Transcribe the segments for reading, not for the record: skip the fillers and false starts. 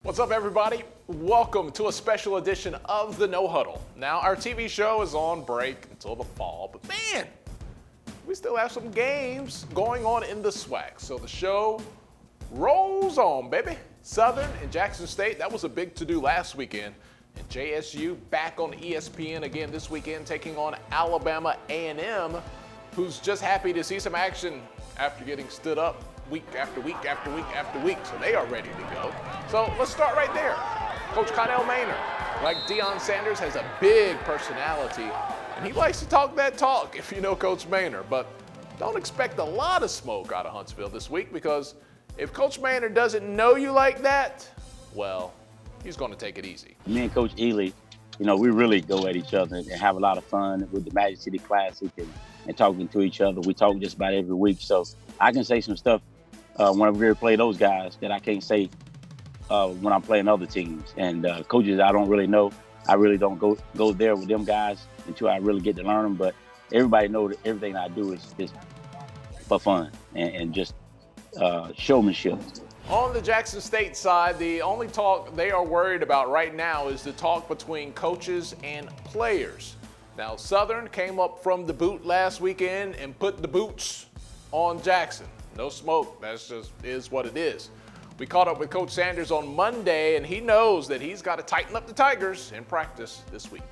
What's up, everybody? Welcome to a special edition of the No Huddle. Now, our TV show is on break until the fall, but man, we still have some games going on in the SWAC. So the show rolls on, baby. Southern and Jackson State, that was a big to-do last weekend. And JSU back on ESPN again this weekend, taking on Alabama A&M, who's just happy to see some action after getting stood up week after week after week after week, so they are ready to go. So let's start right there. Coach Connell Maynor, like Deion Sanders, has a big personality, and he likes to talk that talk if you know Coach Maynor, but don't expect a lot of smoke out of Huntsville this week, because if Coach Maynor doesn't know you like that, well, he's going to take it easy. Me and Coach Ely, we really go at each other and have a lot of fun with the Magic City Classic and talking to each other. We talk just about every week, so I can say some stuff when we play those guys that I can't say when I'm playing other teams. And coaches I don't really know. I really don't go there with them guys until I really get to learn them. But everybody knows that everything I do is for fun and just showmanship. On the Jackson State side, the only talk they are worried about right now is the talk between coaches and players. Now, Southern came up from the boot last weekend and put the boots on Jackson. No smoke, that's just is what it is. We caught up with Coach Sanders on Monday, and he knows that he's got to tighten up the Tigers in practice this week.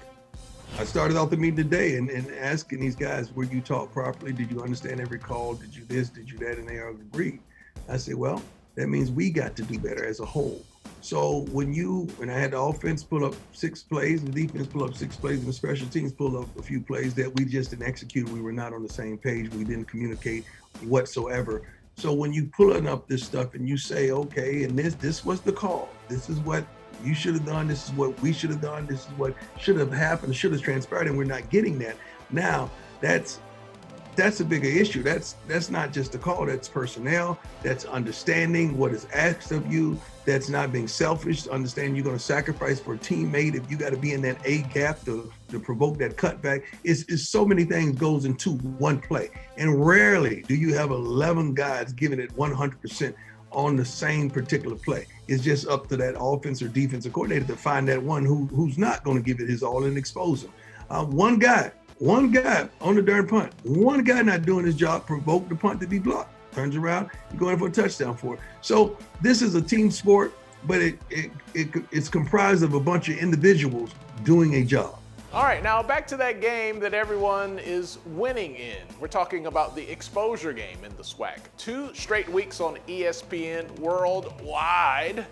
I started off the meeting today and asking these guys, were you taught properly? Did you understand every call? Did you this? Did you that? And they all agreed. I said, well, that means we got to do better as a whole. So when I had the offense pull up 6 plays, the defense pull up 6 plays, and the special teams pull up a few plays that we just didn't execute, we were not on the same page, we didn't communicate whatsoever. So when you pulling up this stuff and you say, okay, and this was the call, this is what you should have done, this is what we should have done, this is what should have happened, should have transpired, and we're not getting that. Now, that's a bigger issue. That's not just a call, that's personnel, that's understanding what is asked of you, that's not being selfish, understanding you're going to sacrifice for a teammate if you got to be in that A gap to provoke that cutback. It's so many things goes into one play. And rarely do you have 11 guys giving it 100% on the same particular play. It's just up to that offense or defensive coordinator to find that one who's not going to give it his all and expose him. One guy on the darn punt, one guy not doing his job, provoked the punt to be blocked. Turns around, you're going for a touchdown for it. So this is a team sport, but it's comprised of a bunch of individuals doing a job. All right, now back to that game that everyone is winning in. We're talking about the exposure game in the SWAC. 2 straight weeks on ESPN worldwide,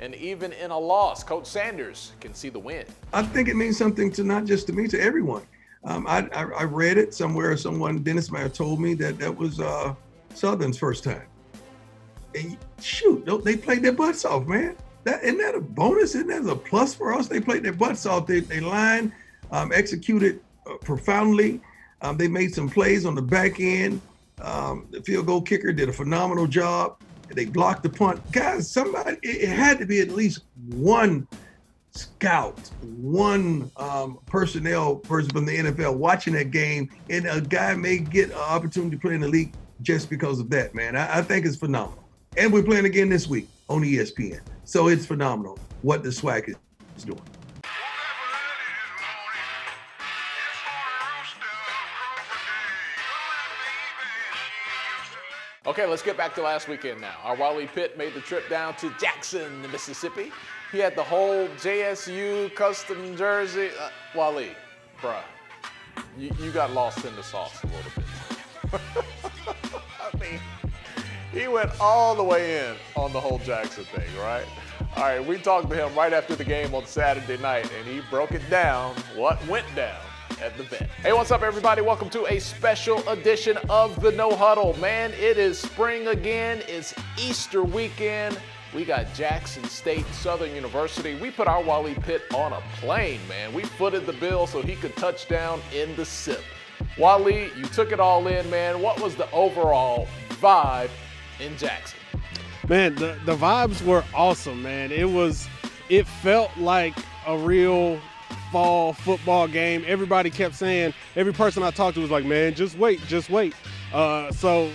and even in a loss, Coach Sanders can see the win. I think it means something to not just to me, to everyone. I read it somewhere. Dennis Meyer told me that was Southern's first time. And shoot, they played their butts off, man. Isn't that a bonus? Isn't that a plus for us? They played their butts off. They line executed profoundly. They made some plays on the back end. The field goal kicker did a phenomenal job. They blocked the punt. Guys, it had to be at least one scout, one personnel person from the NFL watching that game, and a guy may get an opportunity to play in the league just because of that, man. I think it's phenomenal. And we're playing again this week on ESPN. So it's phenomenal what the SWAC is doing. Okay, let's get back to last weekend now. Our Wally Pitt made the trip down to Jackson, Mississippi. He had the whole JSU custom jersey. Wally, bruh, you got lost in the sauce a little bit. I mean, he went all the way in on the whole Jackson thing, right? All right, we talked to him right after the game on Saturday night, and he broke it down, what went down at the vet. Hey, what's up, everybody? Welcome to a special edition of the No Huddle. Man, it is spring again. It's Easter weekend. We got Jackson State, Southern University. We put our Wally Pitt on a plane, man. We footed the bill so he could touch down in the SIP. Wally, you took it all in, man. What was the overall vibe in Jackson? Man, the vibes were awesome, man. It felt like a real fall football game. Everybody kept saying, every person I talked to was like, man, just wait. So,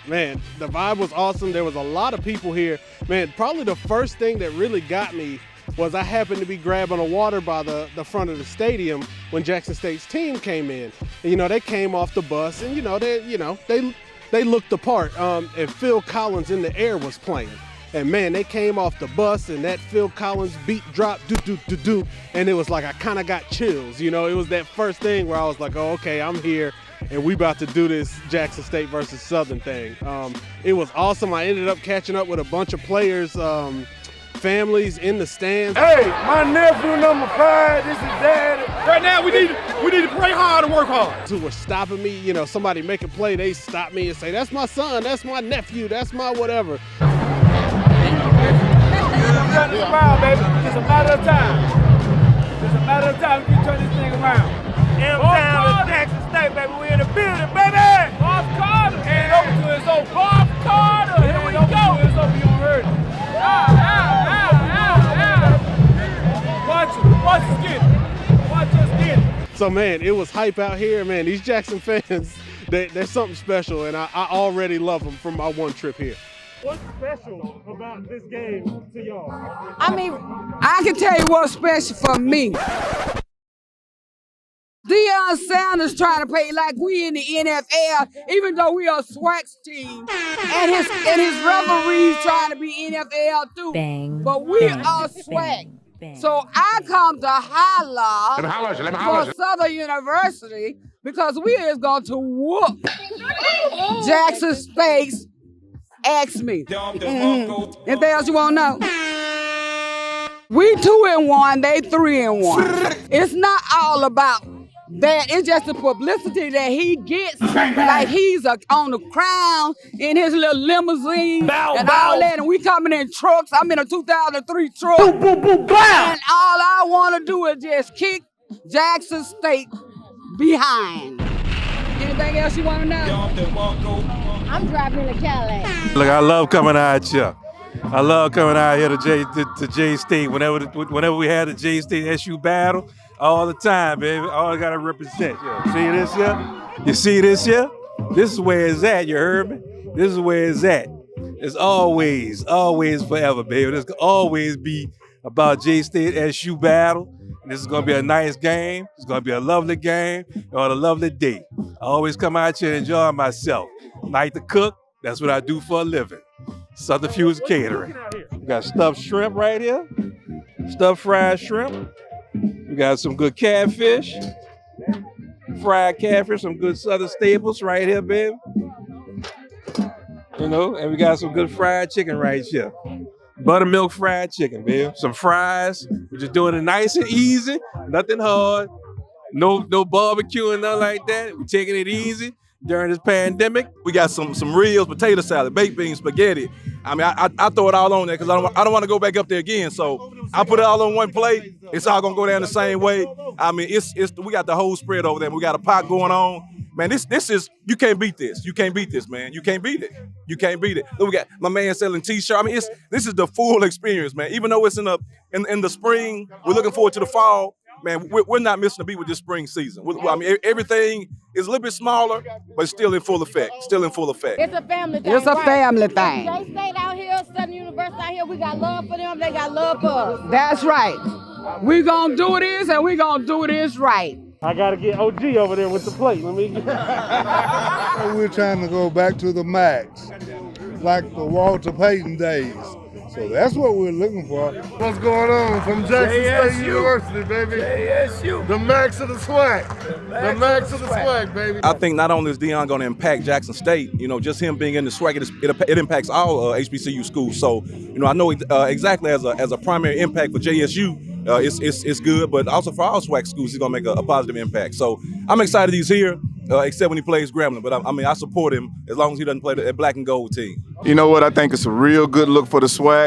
man, the vibe was awesome. There was a lot of people here. Man, probably the first thing that really got me was I happened to be grabbing a water by the front of the stadium when Jackson State's team came in. And, they came off the bus and, they looked the part. And Phil Collins in the Air was playing. And man, they came off the bus and that Phil Collins beat dropped, do. And it was like I kind of got chills. It was that first thing where I was like, oh, okay, I'm here and we about to do this Jackson State versus Southern thing. It was awesome. I ended up catching up with a bunch of players, families in the stands. Hey, my nephew number 5, this is Daddy. Right now we need to pray hard and work hard. Who were stopping me, somebody make a play, they stop me and say, that's my son, that's my nephew, that's my whatever. Turn this around, baby. Just a matter of time. Just a matter of time we can turn this thing around. M-Town to Jackson State, baby. We in the building, baby. Bob Carter. Hand over to his own Bob Carter. Here we go. It's over. You heard it. Watch us get it. Watch us get it. So, man, it was hype out here. Man, these Jackson fans, they're something special, and I already love them from my one trip here. What's special about this game to y'all? I mean, I can tell you what's special for me. Deion Sanders trying to play like we in the NFL, even though we are SWAC's team, and his referees trying to be NFL too. Bang, but we bang, are bang, SWAC. bang. So I come to holla for Southern University because we is going to whoop Jackson State's. Ask me. Anything else you want to know? We 2-1, they 3-1. It's not all about that. It's just the publicity that he gets, like he's on the crown in his little limousine all that, and we coming in trucks. I'm in a 2003 truck. And all I want to do is just kick Jackson State behind. Anything else you want to know? I'm driving in a Cadillac. Look, I love coming out here. I love coming out here to J State. Whenever we had the J State SU battle, all the time, baby. All I gotta represent. Yeah. See this here? You see this here? This is where it's at. You heard me? This is where it's at. It's always forever, baby. This will always be about J State SU battle. This is gonna be a nice game. It's gonna be a lovely game on a lovely day. I always come out here and enjoy myself. Like to cook, that's what I do for a living. Southern Fuse Catering. We got stuffed shrimp right here. Stuffed fried shrimp. We got some good catfish. Fried catfish, some good Southern staples right here, baby. And we got some good fried chicken right here. Buttermilk fried chicken, baby. Some fries. We're just doing it nice and easy. Nothing hard. No barbecue and nothing like that. We're taking it easy during this pandemic. We got some ribs, potato salad, baked beans, spaghetti. I mean, I throw it all on there because I don't want to go back up there again. So I put it all on one plate. It's all gonna go down the same way. I mean, we got the whole spread over there. We got a pot going on. Man, this is, you can't beat this. You can't beat this, man. You can't beat it. You can't beat it. Look, we got my man selling t-shirts. I mean, this is the full experience, man. Even though it's in the spring, we're looking forward to the fall. Man, we're not missing a beat with this spring season. I mean, everything is a little bit smaller, but it's still in full effect. Still in full effect. It's a family thing. It's a family thing. J State out here, Southern University out here, we got love for them, they got love for us. That's right. We gonna do this and we gonna do this right. I gotta get OG over there with the plate. Let me get. We're trying to go back to the max, like the Walter Payton days. So that's what we're looking for. What's going on from Jackson State University, baby? JSU. The max of the SWAC. The max of the SWAC, baby. I think not only is Deion going to impact Jackson State, just him being in the SWAC, it impacts all HBCU schools. So, I know exactly as a primary impact for JSU, it's good, but also for all SWAC schools, he's going to make a positive impact. So I'm excited he's here, except when he plays Grambling. But I support him as long as he doesn't play that black and gold team. You know what? I think it's a real good look for the SWAC.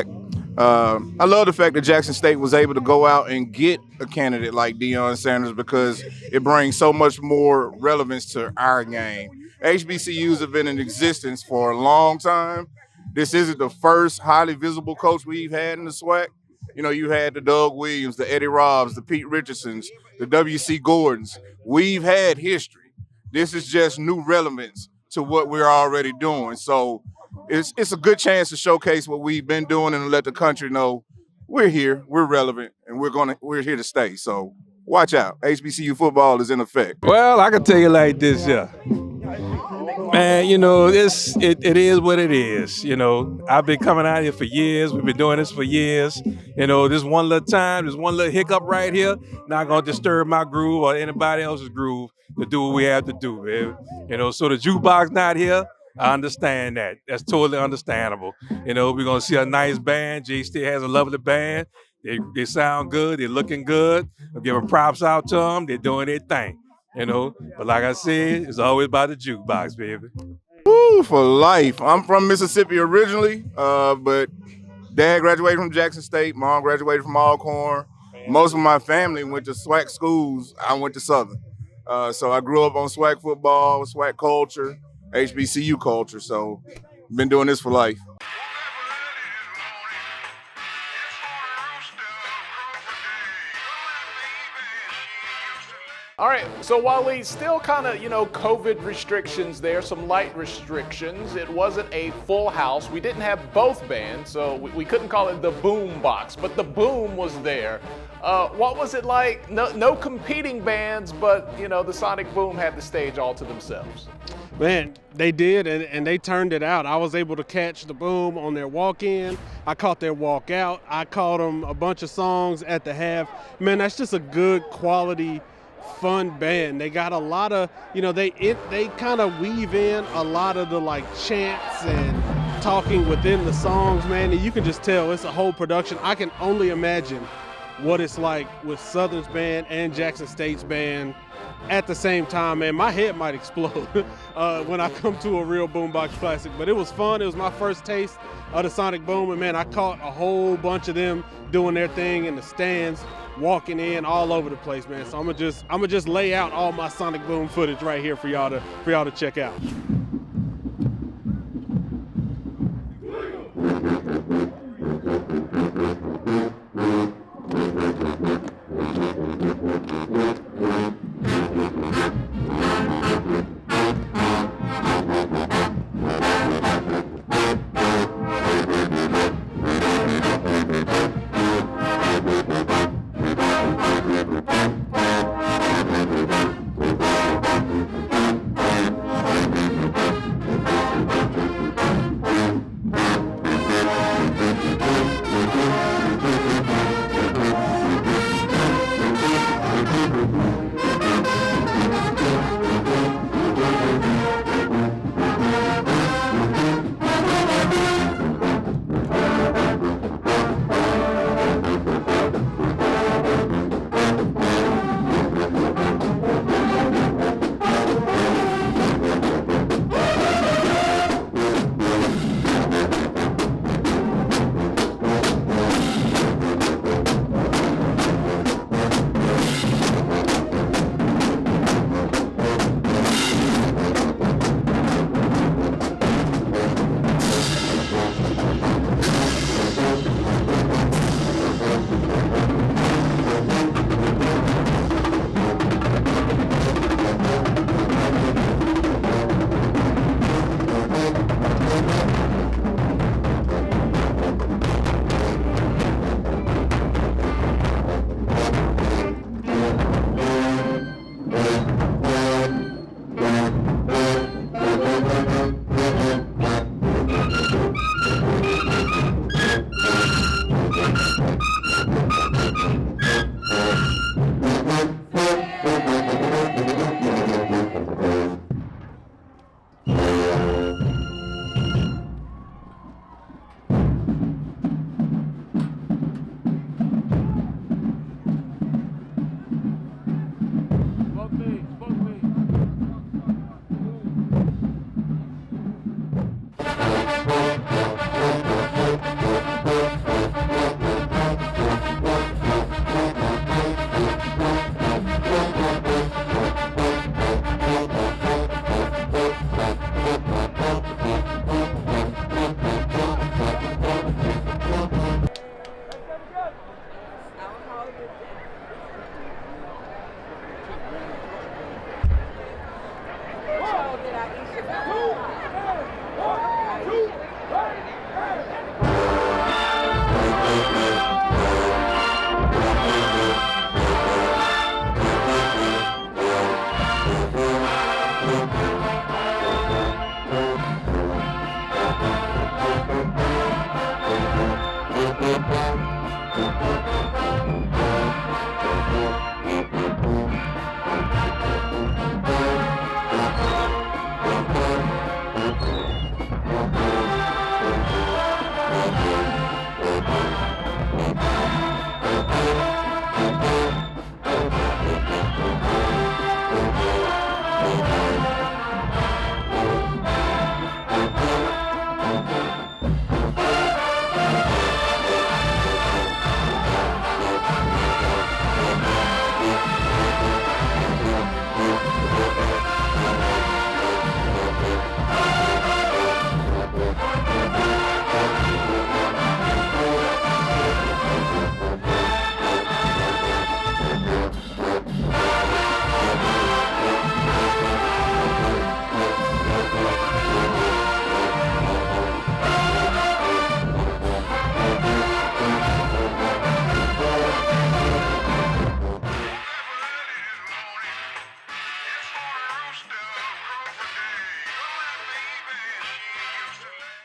I love the fact that Jackson State was able to go out and get a candidate like Deion Sanders because it brings so much more relevance to our game. HBCUs have been in existence for a long time. This isn't the first highly visible coach we've had in the SWAC. You had the Doug Williams, the Eddie Robs, the Pete Richardsons, the W.C. Gordons. We've had history. This is just new relevance to what we're already doing. So it's a good chance to showcase what we've been doing and let the country know we're here, we're relevant, and we're here to stay. So watch out. HBCU football is in effect. Well, I can tell you like this, yeah. Man, you know, it is what it is. You know, I've been coming out here for years. We've been doing this for years. You know, this one little time, this one little hiccup right here, not gonna disturb my groove or anybody else's groove to do what we have to do, man. You know, so the jukebox not here, I understand that. That's totally understandable. You know, we're gonna see a nice band. J-State has a lovely band. They sound good. They're looking good. I'm giving props out to them. They're doing their thing. You know, but like I said, it's always about the jukebox, baby. Woo, for life. I'm from Mississippi originally, but Dad graduated from Jackson State. Mom graduated from Alcorn. Most of my family went to SWAC schools. I went to Southern. So I grew up on SWAC football, SWAC culture, HBCU culture. So been doing this for life. All right, so while we still kind of, COVID restrictions there, some light restrictions, it wasn't a full house. We didn't have both bands, so we couldn't call it the boom box, but the boom was there. What was it like? No competing bands, but, the Sonic Boom had the stage all to themselves. Man, they did, and they turned it out. I was able to catch the Boom on their walk-in. I caught their walk-out. I caught them a bunch of songs at the half. Man, that's just a good quality fun band. They got a lot of, they kind of weave in a lot of the chants and talking within the songs, man, and you can just tell it's a whole production. I can only imagine what it's like with Southern's band and Jackson State's band at the same time, man. My head might explode when I come to a real Boombox Classic, but it was fun. It was my first taste of the Sonic Boom, and man, I caught a whole bunch of them doing their thing in the stands, walking in all over the place, man. So I'm gonna just lay out all my Sonic Boom footage right here for y'all to check out.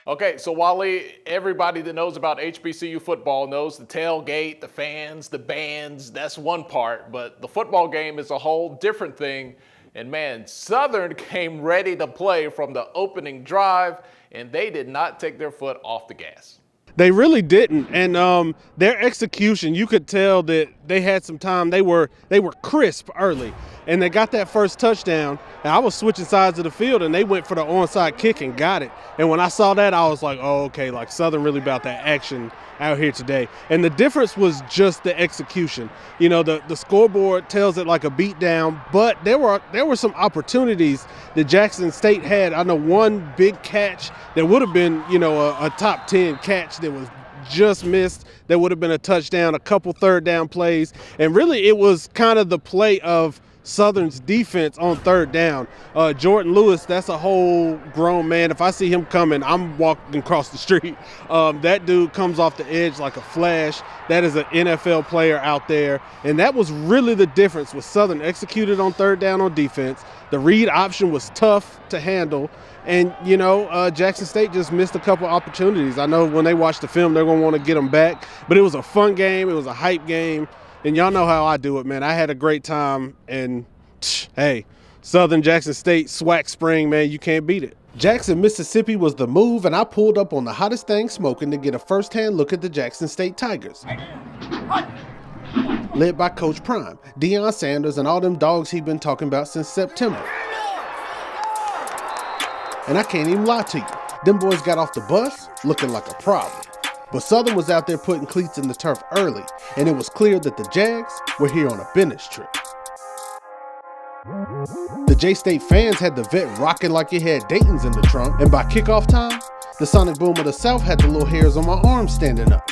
Okay, so Wally, everybody that knows about HBCU football knows the tailgate, the fans, the bands, that's one part, but the football game is a whole different thing. And man, Southern came ready to play from the opening drive, and they did not take their foot off the gas. They really didn't, and their execution, you could tell that they had some time. They were crisp early, and they got that first touchdown. And I was switching sides of the field, and they went for the onside kick and got it. And when I saw that, I was like, oh, okay, like Southern really about that action out here today. And the difference was just the execution. You know, the scoreboard tells it like a beat down, but there were some opportunities that Jackson State had. I know one big catch that would have been, you know, a top 10 catch that was just missed. That would have been a touchdown, a couple third down plays. And really it was kind of the play of Southern's defense on third down. Jordan Lewis, that's a whole grown man. If I see him coming, I'm walking across the street. That dude comes off the edge like a flash. That is an NFL player out there. And that was really the difference with Southern executed on third down on defense. The read option was tough to handle. And, you know, Jackson State just missed a couple opportunities. I know when they watch the film, they're going to want to get them back. But it was a fun game. It was a hype game. And y'all know how I do it, man. I had a great time. And, hey, Southern Jackson State, SWAC spring, man, you can't beat it. Jackson, Mississippi was the move, and I pulled up on the hottest thing smoking to get a first-hand look at the Jackson State Tigers. Led by Coach Prime, Deion Sanders, and all them dogs he'd been talking about since September. And I can't even lie to you, them boys got off the bus looking like a problem. But Southern was out there putting cleats in the turf early, and it was clear that the Jags were here on a business trip. The J-State fans had the vet rocking like it had Dayton's in the trunk, and by kickoff time, the Sonic Boom of the South had the little hairs on my arms standing up.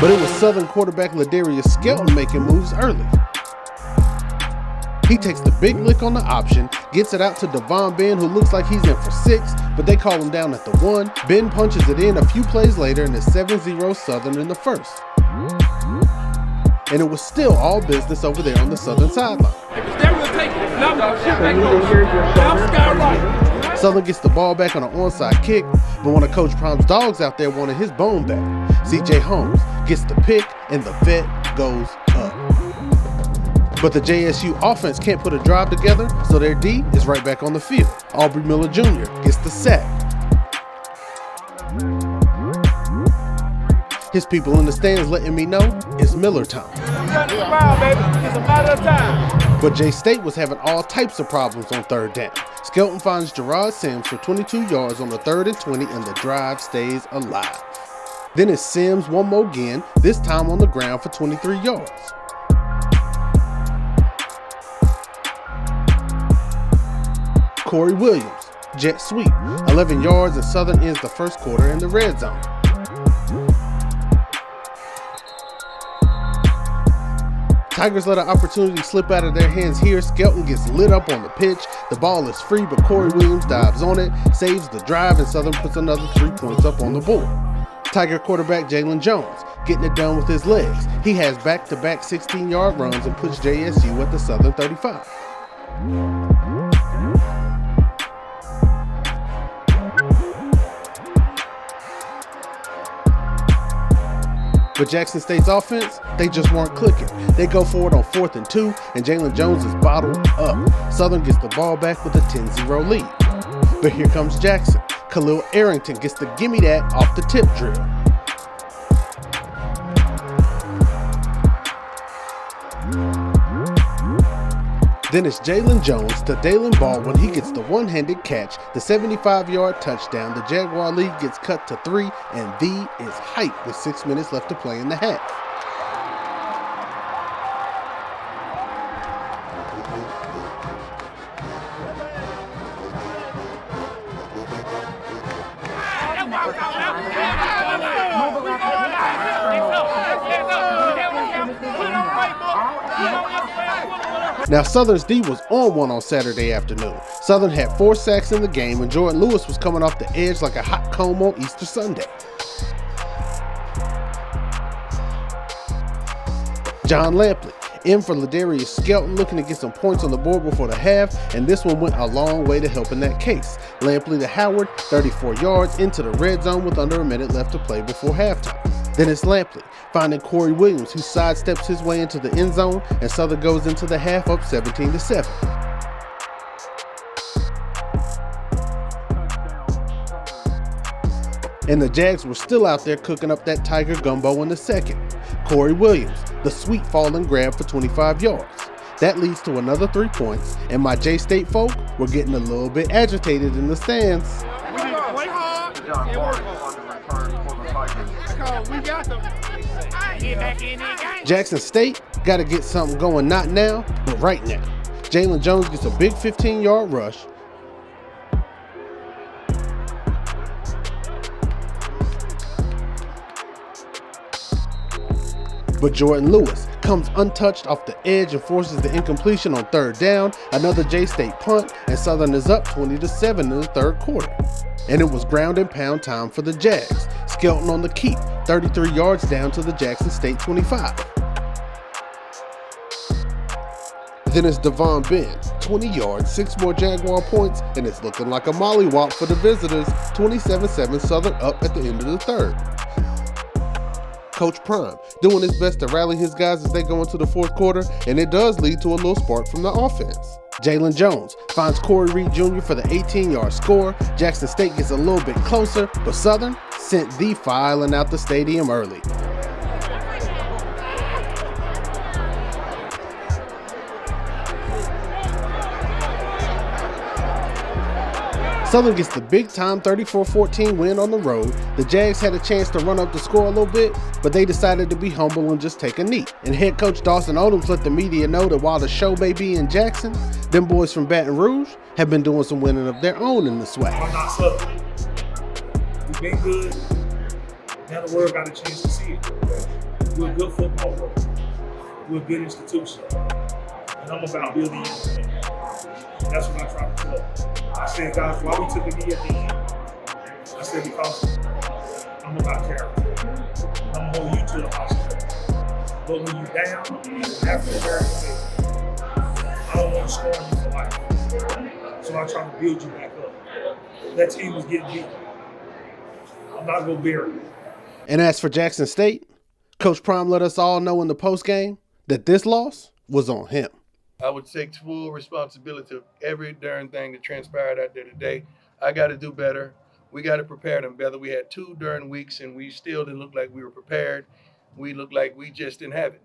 But it was Southern quarterback Ladarius Skelton making moves early. He takes the big lick on the option, gets it out to Devon Ben, who looks like he's in for 6, but they call him down at the 1. Ben punches it in a few plays later, and it's 7-0 Southern in the first. And it was still all business over there on the Southern sideline. Southern gets the ball back on an onside kick, but one of Coach Prime's dogs out there wanted his bone back. C.J. Holmes gets the pick, and the vet goes up. But the JSU offense can't put a drive together, so their D is right back on the field. Aubrey Miller Jr. gets the sack. His people in the stands letting me know it's Miller time. It's a matter of time. But J-State was having all types of problems on third down. Skelton finds Gerard Sims for 22 yards on the 3rd and 20, and the drive stays alive. Then it's Sims one more again, this time on the ground for 23 yards. Corey Williams, jet sweep, 11 yards, and Southern ends the first quarter in the red zone. Tigers let an opportunity slip out of their hands here. Skelton gets lit up on the pitch. The ball is free, but Corey Williams dives on it, saves the drive, and Southern puts another 3 points up on the board. Tiger quarterback Jalen Jones getting it done with his legs. He has back-to-back 16-yard runs and puts JSU at the Southern 35. But Jackson State's offense, they just weren't clicking. They go forward on 4th and 2, and Jalen Jones is bottled up. Southern gets the ball back with a 10-0 lead. But here comes Jackson. Khalil Arrington gets the gimme that off the tip drill. Then it's Jalen Jones to Dalen Ball when he gets the one-handed catch, the 75-yard touchdown. The Jaguar lead gets cut to 3, and the is hype with 6 minutes left to play in the half. Now, Southern's D was on one on Saturday afternoon. Southern had 4 sacks in the game, and Jordan Lewis was coming off the edge like a hot comb on Easter Sunday. John Lampley in for Ladarius Skelton, looking to get some points on the board before the half, and this one went a long way to help in that case. Lampley to Howard, 34 yards into the red zone with under a minute left to play before halftime. Then it's Lampley finding Corey Williams, who sidesteps his way into the end zone, and Southern goes into the half up 17-7. And the Jags were still out there cooking up that Tiger gumbo in the second. Corey Williams, the sweet fall and grab for 25 yards. That leads to another 3 points, and my J-State folk were getting a little bit agitated in the stands. Jackson State got to get something going, not now, but right now. Jalen Jones gets a big 15-yard rush. But Jordan Lewis comes untouched off the edge and forces the incompletion on 3rd down. Another J-State punt, and Southern is up 20-7 in the 3rd quarter. And it was ground and pound time for the Jags. Skelton on the keep, 33 yards down to the Jackson State 25. Then it's Devon Ben, 20 yards, 6 more Jaguar points, and it's looking like a mollywop for the visitors. 27-7 Southern up at the end of the 3rd. Coach Prime doing his best to rally his guys as they go into the 4th quarter, and it does lead to a little spark from the offense. Jalen Jones finds Corey Reed Jr. for the 18-yard score. Jackson State gets a little bit closer, but Southern sent the filing out the stadium early. Southern gets the big-time 34-14 win on the road. The Jags had a chance to run up the score a little bit, but they decided to be humble and just take a knee. And head coach Dawson Odoms let the media know that while the show may be in Jackson, them boys from Baton Rouge have been doing some winning of their own in the SWAC. I'm not Southern. We've been good. Now the world got a chance to see it. We're a good football program. We're a good institution. And I'm about building it. That's what I try to tell. I said, guys, why we took a knee at the end? I said, because I'm about character. I'm going to hold you to the hospital. But when you're down, after the character, I don't want to score you for life. So I try to build you back up. That team was getting beat. I'm not going to bury you. And as for Jackson State, Coach Prime let us all know in the postgame that this loss was on him. I would take full responsibility of every darn thing that transpired out there today. I got to do better. We got to prepare them better. We had 2 darn weeks, and we still didn't look like we were prepared. We looked like we just didn't have it.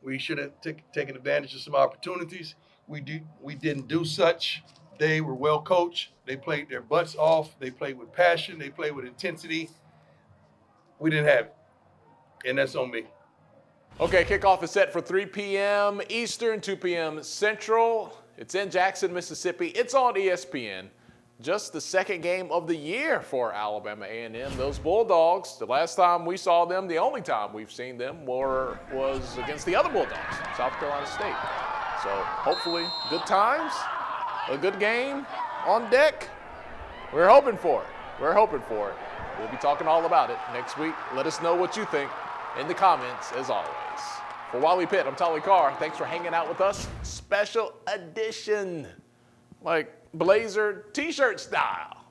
We should have taken advantage of some opportunities. We didn't do such. They were well coached. They played their butts off. They played with passion. They played with intensity. We didn't have it, and that's on me. Okay, kickoff is set for 3 p.m. Eastern, 2 p.m. Central. It's in Jackson, Mississippi. It's on ESPN. Just the 2nd game of the year for Alabama A&M. Those Bulldogs, the last time we saw them, the only time we've seen them was against the other Bulldogs, South Carolina State. So hopefully good times, a good game on deck. We're hoping for it. We're hoping for it. We'll be talking all about it next week. Let us know what you think in the comments, as always. For Wally Pitt, I'm Tolly Carr. Thanks for hanging out with us. Special edition, like Blazer t-shirt style.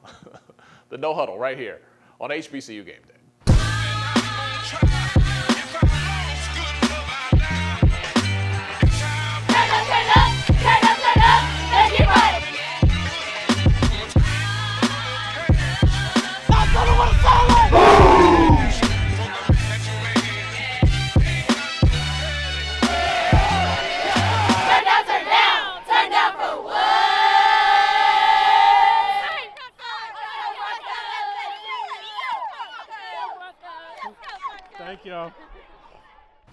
The No Huddle right here on HBCU Game Day. Thank y'all.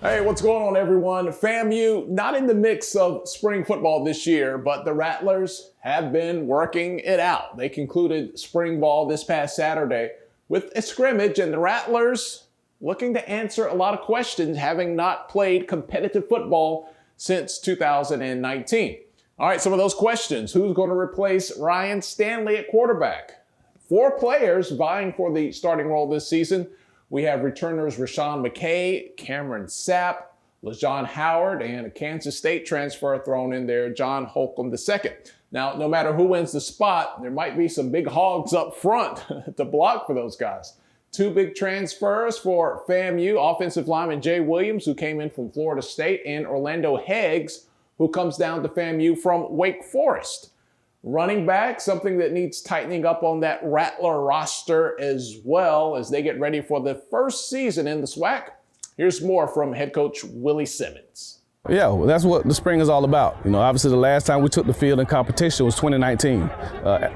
Hey, what's going on, everyone? FAMU not in the mix of spring football this year, but the Rattlers have been working it out. They concluded spring ball this past Saturday with a scrimmage, and the Rattlers looking to answer a lot of questions, having not played competitive football since 2019. All right, some of those questions. Who's going to replace Ryan Stanley at quarterback? 4 players vying for the starting role this season. We have returners Rashawn McKay, Cameron Sapp, LaJohn Howard, and a Kansas State transfer thrown in there, John Holcomb II. Now, no matter who wins the spot, there might be some big hogs up front to block for those guys. 2 big transfers for FAMU, offensive lineman Jay Williams, who came in from Florida State, and Orlando Heggs, who comes down to FAMU from Wake Forest. Running back, something that needs tightening up on that Rattler roster as well as they get ready for the first season in the SWAC. Here's more from head coach Willie Simmons. Yeah, well, that's what the spring is all about. You know, obviously the last time we took the field in competition was 2019.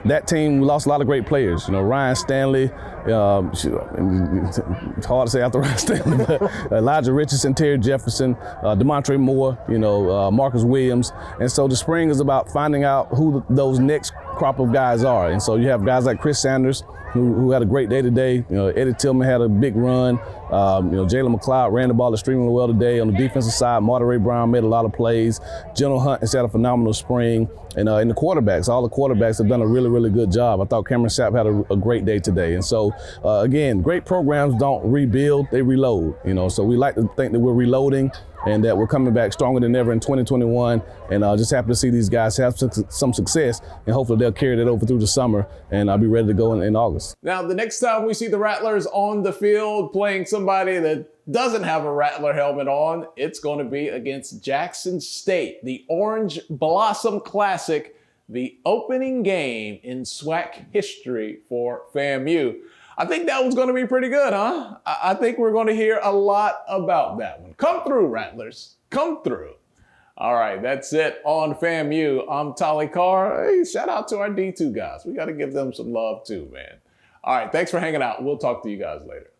That team, we lost a lot of great players. You know, Ryan Stanley, it's hard to say after Ryan Stanley, but Elijah Richardson, Terry Jefferson, DeMontre Moore, you know, Marcus Williams. And so the spring is about finding out who those next crop of guys are. And so you have guys like Chris Sanders, who had a great day today. You know, Eddie Tillman had a big run. You know, Jalen McLeod ran the ball extremely well today. On the defensive side, Monterey Brown made a lot of plays. General Hunt has had a phenomenal spring. And in the quarterbacks, all the quarterbacks have done a really, really good job. I thought Cameron Sapp had a great day today. And so, again, great programs don't rebuild, they reload. You know, so we like to think that we're reloading and that we're coming back stronger than ever in 2021. And just happy to see these guys have some success, and hopefully they'll carry that over through the summer, and I'll be ready to go in August. Now, the next time we see the Rattlers on the field playing somebody that doesn't have a Rattler helmet on, it's going to be against Jackson State, the Orange Blossom Classic, the opening game in SWAC history for FAMU. I think that one's going to be pretty good, huh? I think we're going to hear a lot about that one. Come through, Rattlers. Come through. All right, that's it on FAMU. I'm Tolly Carr. Hey, shout out to our D2 guys. We got to give them some love too, man. All right, thanks for hanging out. We'll talk to you guys later.